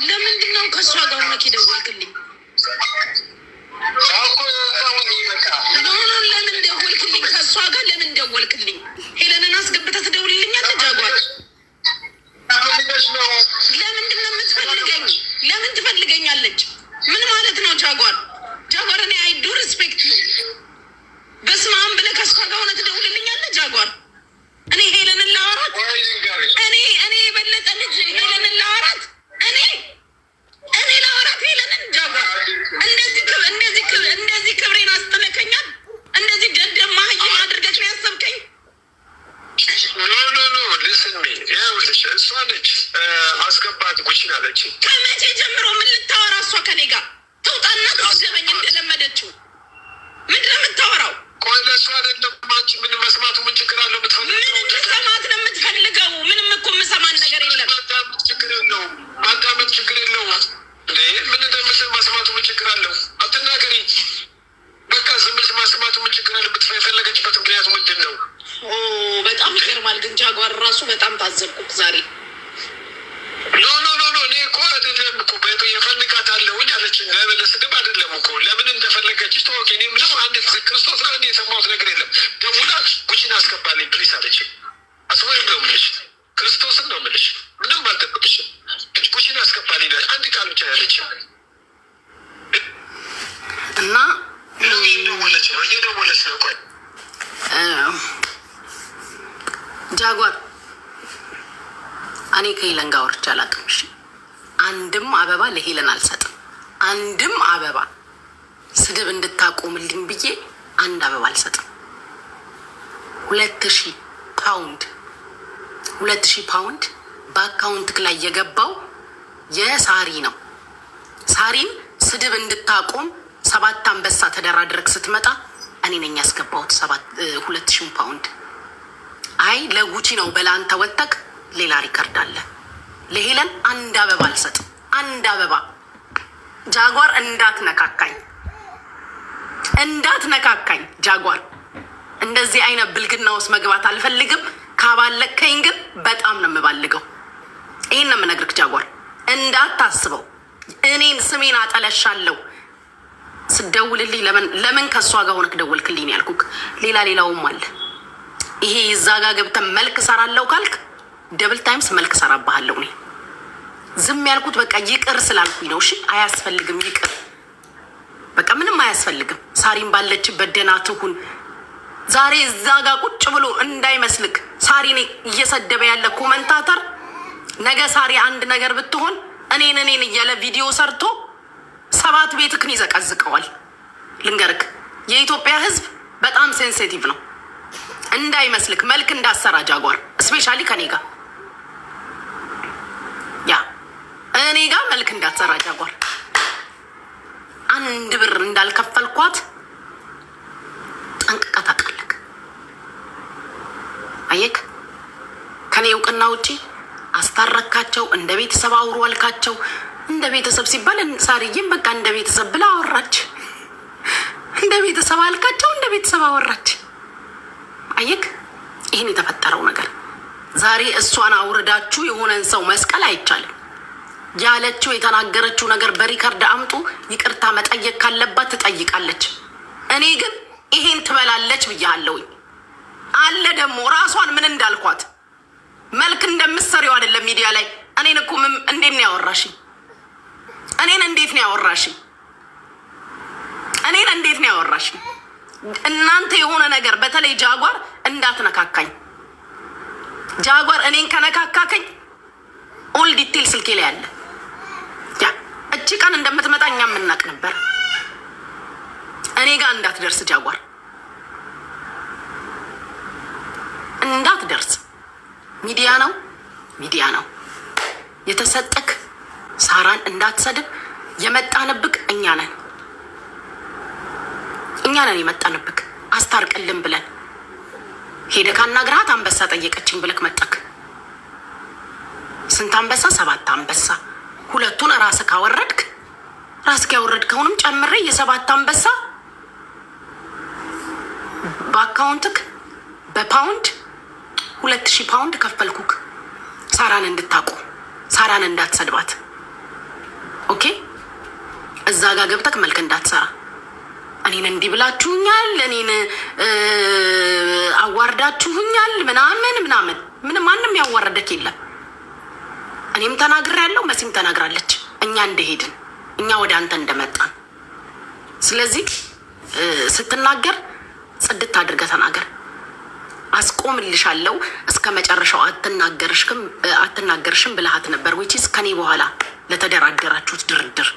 ለምንድን ነው ከእሷ ጋር ሆነህ የደወልክልኝ? ለምን ደወልክልኝ? ከእሷ ጋር ለምን ደወልክልኝ? ሄለንን አስገብተህ ትደውልልኛለህ? ጃጓር ለምንድን ነው የምትፈልገኝ? ለምን ትፈልገኛለች? ምን ማለት ነው ጃጓር? ጃጓር እኔ አይዱ ሪስፔክት ዩ በስመ አብ ብለህ ከእሷ ጋር ሆነህ ትደውልልኛለህ? ጃጓር እኔ ሄለንን ላወራት እኔ የበለጠ ልጅ ሄለንን ላወራት እኔ ላወራት ሄለንን ጃጓር እንደዚህ ክብሬን አስጠለከኛል። እንደዚህ ደደብ ማህይም አድርገህ ነው ያሰብከኝ። ኖ ሊስን ሚ ይኸውልሽ፣ እሷ ነች አስገባት ጉቺን አለች። ከመቼ ጀምሮ ምን ልታወራ እሷ ከኔ ጋር ትውጣና ትስደበኝ እንደለመደችው? ምንድን ነው የምታወራው? ቆይ ለእሷ አይደለም አንቺ ምን መስማቱ ምን ችግር አለው? ምን እንድሰማት ነው የምትፈልገው? ምንም እኮ የምሰማን ነገር የለም። ማዳመጥ ችግር የለውም። ምን እንደምትል መስማቱ ምን ችግር አለው? አትናገሪ በቃ ዝም ብለሽ ማስማቱ ምን ችግር አለው? የፈለገችበት ምክንያቱ ምንድን ነው? በጣም ይገርማል ግን ጃጓር ራሱ በጣም ታዘብኩት ዛሬ። ኖ እኔ እኮ አይደለም እኮ የፈልጋታለሁኝ አለችኝ። ለስድብ አይደለም እኮ ለምን እንደፈለገች ተወቂ። እኔ ምንም አንድ ክርስቶስ ነው እንዲ የሰማሁት ነገር የለም። ደውላ ጉቺን አስገባልኝ ፕሊስ አለችኝ። አስወይም ነው የምልሽ፣ ክርስቶስን ነው የምልሽ፣ ምንም አልደብቅሽም። ጉቺን አስገባልኝ አንድ ቃል ብቻ ያለችኝ እና እየደወለች ነው። ቆይ ጃጓር እኔ ከሄለን ጋር ወርቼ አላውቅም። እሺ አንድም አበባ ለሄለን አልሰጥም። አንድም አበባ ስድብ እንድታቆምልኝ ብዬ አንድ አበባ አልሰጥም። 2000 ፓውንድ በአካውንት ላይ የገባው የሳሪ ነው። ሳሪን ስድብ እንድታቆም 7 አንበሳ ተደራድረክ ስትመጣ እኔ ነኝ ያስገባሁት 2000 ፓውንድ። አይ ለጉቺ ነው በላንተ ወተክ ሌላ ሪከርድ አለ። ለሄለን አንድ አበባ አልሰጥም። አንድ አበባ ጃጓር እንዳትነካካኝ ጃጓር። እንደዚህ አይነት ብልግና ውስጥ መግባት አልፈልግም። ካባለከኝ ግን በጣም ነው የምባልገው። ይህን ነው የምነግርህ ጃጓር፣ እንዳታስበው። እኔን ስሜን አጠለሻለሁ። ስደውልልኝ ለምን ከእሷ ጋር ሆነክ ደወልክልኝ ያልኩክ ሌላውም አለ። ይሄ እዛ ጋር ገብተን መልክ ሰራለው ካልክ ደብል ታይምስ መልክ ሰራባሃለሁ። እኔ ዝም ያልኩት በቃ ይቅር ስላልኩኝ ነው። እሺ አያስፈልግም፣ ይቅር በቃ ምንም አያስፈልግም። ሳሪን ባለችበት ደህና ትሁን። ዛሬ እዛ ጋር ቁጭ ብሎ እንዳይመስልክ ሳሪን እየሰደበ ያለ ኮመንታተር ነገ ሳሪ አንድ ነገር ብትሆን እኔን እያለ ቪዲዮ ሰርቶ 7 ቤትክን ይዘቀዝቀዋል። ልንገርክ የኢትዮጵያ ሕዝብ በጣም ሴንሲቲቭ ነው እንዳይመስልክ። መልክ እንዳሰራ ጃጓር ስፔሻሊ ከኔ ጋር እኔ ጋር መልክ እንዳትሰራ ጃጓር። አንድ ብር እንዳልከፈልኳት ጠንቅቀህ ታውቃለህ። አየክ ከኔ እውቅና ውጪ አስታረካቸው፣ እንደ ቤተሰብ አውሩ አልካቸው። እንደ ቤተሰብ ሲባል ሳርዬም በቃ እንደ ቤተሰብ ብላ አወራች። እንደ ቤተሰብ አልካቸው፣ እንደ ቤተሰብ አወራች። አየክ ይህን የተፈጠረው ነገር ዛሬ እሷን አውርዳችሁ የሆነን ሰው መስቀል አይቻልም። ያለችው የተናገረችው ነገር በሪከርድ አምጡ። ይቅርታ መጠየቅ ካለባት ትጠይቃለች። እኔ ግን ይሄን ትበላለች ብያለሁኝ አለ። ደግሞ ራሷን ምን እንዳልኳት መልክ እንደምትሰሪው አይደለም ሚዲያ ላይ። እኔን እኮ እንዴት ነው ያወራሽኝ? እኔን እንዴት ነው ያወራሽኝ? እናንተ የሆነ ነገር በተለይ ጃጓር እንዳትነካካኝ። ጃጓር እኔን ከነካካከኝ ኦል ዲቴል ስልኬ ላይ አለ። እቺ ቀን እንደምትመጣ እኛ የምናቅ ነበር። እኔ ጋር እንዳትደርስ ጃጓር እንዳትደርስ። ሚዲያ ነው የተሰጠክ። ሳራን እንዳትሰድብ። የመጣንብክ እኛ ነን የመጣንብክ። አስታርቅልን ብለን ሄደ ካናግራት አንበሳ ጠየቀችኝ ብለክ መጣክ። ስንት አንበሳ? 7 አንበሳ። 2ቱን ራስህ ካወረድክ ራስህ ያወረድከውንም ጨምሬ የ7 አንበሳ በአካውንትክ በፓውንድ 2000 ፓውንድ ከፈልኩክ ሳራን እንድታቆም። ሳሪ ሳራን እንዳትሰድባት ኦኬ እዛ ጋር ገብተክ መልክ እንዳትሰራ እኔን እንዲህ ብላችሁኛል እኔን አዋርዳችሁኛል ምንም ማንም ያዋረደክ የለም እኔም ተናግሬያለሁ መሲም ተናግራለች እኛ እንደሄድን እኛ ወደ አንተ እንደመጣን ስለዚህ ስትናገር ጽድት አድርገህ ተናገር አስቆምልሻለሁ እስከ መጨረሻው አትናገርሽም ብለሃት ነበር which is ከኔ በኋላ ለተደራደራችሁት ድርድር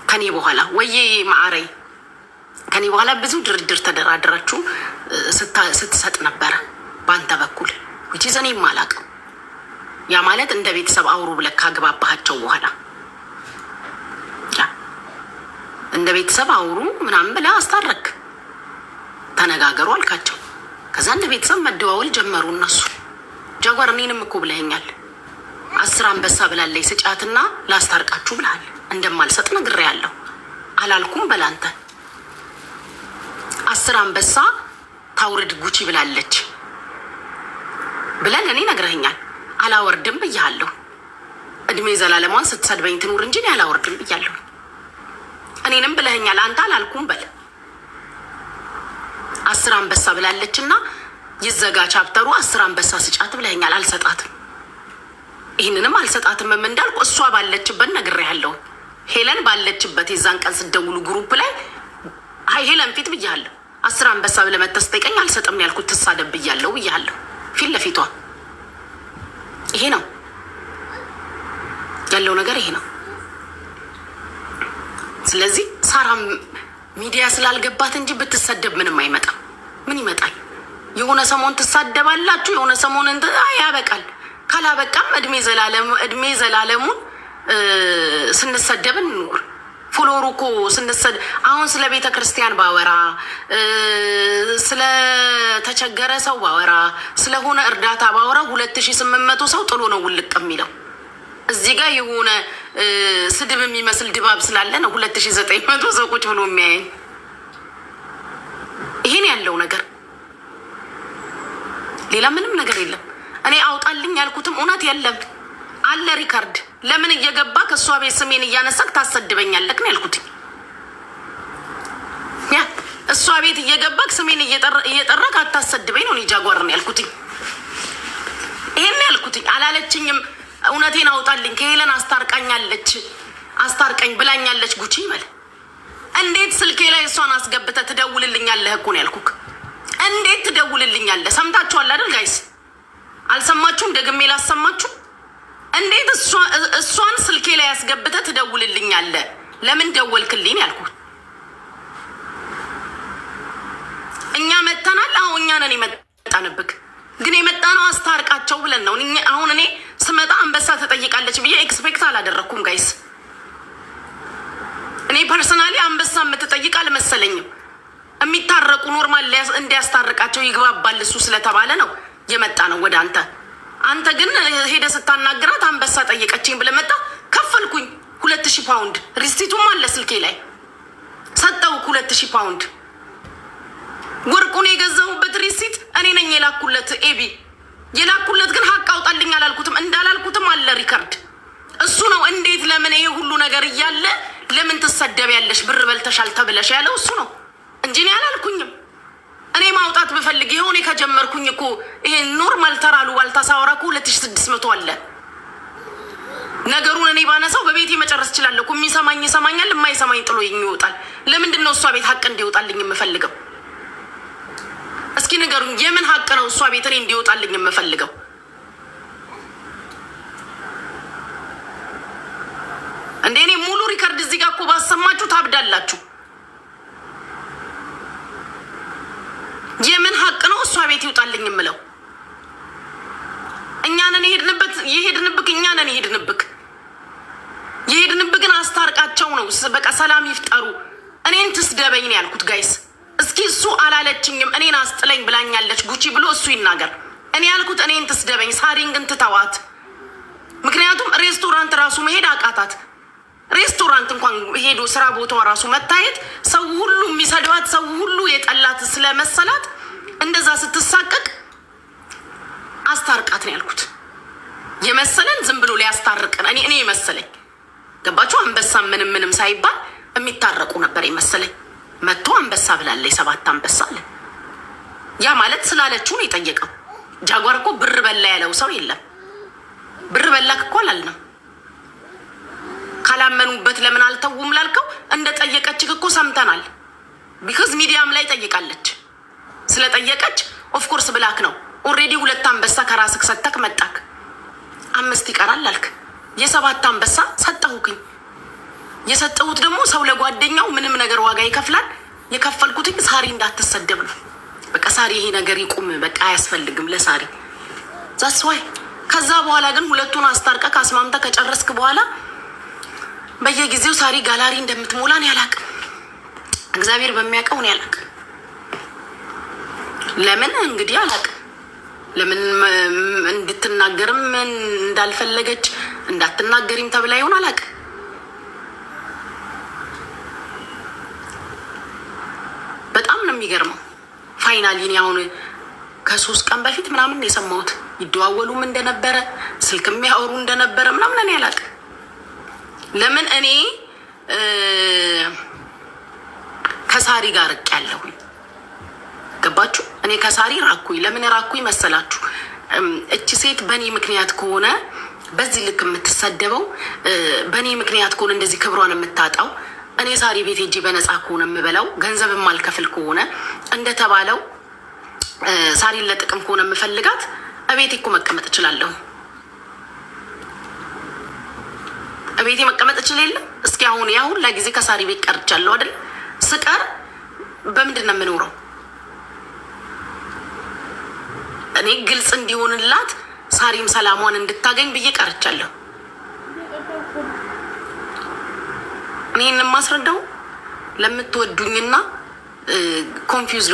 ከኔ በኋላ ወዬ ማዕረይ ከኔ በኋላ ብዙ ድርድር ተደራደራችሁ ስትሰጥ ነበር ባንተ በኩል which is እኔ ማላቅ ያ ማለት እንደ ቤተሰብ አውሩ ብለህ ካግባባሃቸው በኋላ እንደ ቤተሰብ አውሩ ምናምን ብለህ አስታረክ ተነጋገሩ አልካቸው ከዛ እንደ ቤተሰብ መደዋወል ጀመሩ እነሱ ጃጓር እኔንም እኮ ብለኸኛል 10 አንበሳ ብላለይ ስጫትና ላስታርቃችሁ ብለሃል እንደማልሰጥ ነግሬያለሁ አላልኩም በላንተ 10 አንበሳ ታውርድ ጉቺ ብላለች ብለን እኔ ነግረኸኛል አላወርድም ብያለሁ እድሜ ዘላለማን ስትሰድበኝ ትኑር እንጂ እኔ አላወርድም ብያለሁ እኔንም ብለኸኛል አንተ አላልኩም በል 10 አንበሳ ብላለችና ይዘጋ ቻፕተሩ 10 አንበሳ ስጫት ብለኸኛል አልሰጣትም ይሄንንም አልሰጣትም እንዳልኩ እሷ ባለችበት ነግሬያለሁ ሄለን ባለችበት የዛን ቀን ስደውሉ ግሩፕ ላይ ሄለን ፊት ብያለሁ 10 አንበሳ ብለህ መተስጠይቀኝ አልሰጥም ያልኩት ተሳደብ ብያለሁ ብያለሁ ፊት ለፊቷ ይሄ ነው ያለው ነገር ይሄ ነው ስለዚህ ሳራም ሚዲያ ስላልገባት እንጂ ብትሰደብ ምንም አይመጣም ምን ይመጣል የሆነ ሰሞን ትሳደባላችሁ የሆነ ሰሞን ያበቃል ካላበቃም እድሜ ዘላለሙን ስንሰደብ እንኖር ፎሎሩ እኮ ስንሰድ አሁን ስለ ቤተ ክርስቲያን ባወራ ስለ ተቸገረ ሰው ባወራ ስለሆነ እርዳታ ባወራ 2800 ሰው ጥሎ ነው ውልቅ የሚለው እዚህ ጋር የሆነ ስድብ የሚመስል ድባብ ስላለ ነው 2900 ሰው ቁጭ ብሎ የሚያየኝ ይሄን ያለው ነገር ሌላ ምንም ነገር የለም እኔ አውጣልኝ ያልኩትም እውነት የለም አለ ሪካርድ ለምን እየገባ ከሷ ቤት ስሜን እያነሳክ ታሰድበኛለክ ነው ያልኩት ያ እሷ ቤት እየገባክ ስሜን እየጠራክ አታሰድበኝ ነው ጃጓር ነው ያልኩት ይሄን ያልኩት አላለችኝም እውነቴን አውጣልኝ ከሄለን አስታርቀኝ ብላኛለች ጉቺ ይበል እንዴት ስልኬ ላይ እሷን አስገብተ ትደውልልኛለህ እኮ ነው ያልኩክ እንዴት ትደውልልኛለህ ሰምታችኋል አይደል ጋይስ አልሰማችሁም ደግሜ ላሰማችሁ እንዴት እሷን ስልኬ ላይ አስገብተ ትደውልልኛለህ ለምን ደወልክልኝ ያልኩት እኛ መጣናል አሁን እኛ ነን የመጣንብክ ግን የመጣነው አስታርቃቸው ብለን ነው አሁን እኔ ስመጣ አንበሳ ተጠይቃለች ብዬ ኤክስፔክት አላደረኩም ጋይስ እኔ ፐርሰናሊ አንበሳ የምትጠይቅ አልመሰለኝም የሚታረቁ ኖርማል እንዲያስታርቃቸው ይግባባል እሱ ስለተባለ ነው የመጣ ነው ወደ አንተ ግን ሄደ ስታናግራት አንበሳ ጠይቀችኝ ብለህ መጣ ከፈልኩኝ 2000 ፓውንድ ሪሲቱም አለ ስልኬ ላይ ሰጠው 2000 ፓውንድ ወርቁን የገዛሁበት ሪሲት እኔ ነኝ የላኩለት ኤቢ የላኩለት ግን ሀቅ አውጣልኝ አላልኩትም እንዳላልኩትም አለ ሪካርድ እሱ ነው እንዴት ለምን ይሄ ሁሉ ነገር እያለ ለምን ትሰደቢያለሽ ብር በልተሻል ተብለሽ ያለው እሱ ነው እንጂ እኔ አላልኩኝም እኔ ማውጣት ብፈልግ ይሄውን ከጀመርኩኝ እኮ ይሄ ኖርማል ተራሉ ዋልታሳወራኩ 2600 አለ ነገሩን እኔ ባነሳው በቤቴ መጨረስ ይችላል እኮ የሚሰማኝ ይሰማኛል የማይሰማኝ ጥሎ ይወጣል ለምንድን ነው እሷ ቤት ሀቅ እንዲወጣልኝ የምፈልገው እስኪ ንገሩኝ የምን ሀቅ ነው እሷ ቤት እኔ እንዲወጣልኝ የምፈልገው እንዴ እኔ ሙሉ ሪካርድ እዚህ ጋር እኮ ባሰማችሁ ታብዳላችሁ የምን ሀቅ ነው እሷ ቤት ይወጣልኝ የምለው እኛ ነን የሄድንብክን አስታርቃቸው ነው በቃ ሰላም ይፍጠሩ እኔን ትስደበኝ ነው ያልኩት ጋይስ እስኪ እሱ አላለችኝም እኔን አስጥለኝ ብላኛለች ጉቺ ብሎ እሱ ይናገር እኔ ያልኩት እኔን ትስደበኝ ሳሪንግን ትተዋት ምክንያቱም ሬስቶራንት ራሱ መሄድ አቃታት ሬስቶራንት እንኳን ሄዶ ስራ ቦታው ራሱ መታየት ሰው ሁሉ የሚሰድባት ሰው ሁሉ የጠላት ስለመሰላት እንደዛ ስትሳቀቅ አስታርቃት ነው ያልኩት የመሰለን ዝም ብሎ ሊያስታርቀን መሰለኝ። ገባችሁ? አንበሳ ምንም ሳይባል የሚታረቁ ነበር መሰለኝ። መጥቶ አንበሳ ብላለች፣ 7 አንበሳ አለ። ያ ማለት ስላለችው ነው የጠየቀው። ጃጓር እኮ ብር በላ ያለው ሰው የለም። ብር በላክ እኮ አላልንም። ካላመኑበት ለምን አልተውም ላልከው እንደ ጠየቀችህ እኮ ሰምተናል። ቢካዝ ሚዲያም ላይ ጠይቃለች። ስለጠየቀች ኦፍኮርስ ብላክ ነው። ኦልሬዲ 2 አንበሳ ከራስክ ሰተክ መጣክ። 5 ይቀራል አልክ። የ7 አንበሳ ሰጠሁክኝ። የሰጠሁት ደግሞ ሰው ለጓደኛው ምንም ነገር ዋጋ ይከፍላል። የከፈልኩትኝ ሳሪ እንዳትሰደብ ነው። በቃ ሳሪ ይሄ ነገር ይቁም፣ በቃ አያስፈልግም ለሳሪ ዛስ ዋይ። ከዛ በኋላ ግን ሁለቱን አስታርቀህ አስማምተህ ከጨረስክ በኋላ በየጊዜው ሳሪ ጋላሪ እንደምትሞላ ነው ያላቅም። እግዚአብሔር በሚያውቀው ነው ያላቅም። ለምን እንግዲህ አላቅም። ለምን እንድትናገርም እንዳልፈለገች እንዳትናገሪም ተብላ ይሆን አላቅም። በጣም ነው የሚገርመው። ፋይናሊ እኔ አሁን ከ3 ቀን በፊት ምናምን የሰማሁት ይደዋወሉም እንደነበረ ስልክ የሚያወሩ እንደነበረ ምናምን እኔ አላቅም። ለምን እኔ ከሳሪ ጋር ርቅ ያለሁኝ ገባችሁ? እኔ ከሳሪ ራኩኝ። ለምን ራኩኝ መሰላችሁ? እቺ ሴት በእኔ ምክንያት ከሆነ በዚህ ልክ የምትሰደበው፣ በእኔ ምክንያት ከሆነ እንደዚህ ክብሯን የምታጣው፣ እኔ ሳሪ ቤት ሄጄ በነፃ ከሆነ የምበላው፣ ገንዘብ የማልከፍል ከሆነ እንደተባለው ሳሪን ለጥቅም ከሆነ የምፈልጋት እቤቴ እኮ መቀመጥ እችላለሁ። እቤቴ መቀመጥ እችል የለም? እስኪ አሁን ያ ሁላ ጊዜ ከሳሪ ቤት ቀርቻለሁ አይደል? ስቀር በምንድን ነው የምኖረው? እኔ ግልጽ እንዲሆንላት ሳሪም ሰላሟን እንድታገኝ ብዬ ቀርቻለሁ። እኔ የማስረዳው ለምትወዱኝና ኮንፊውዝ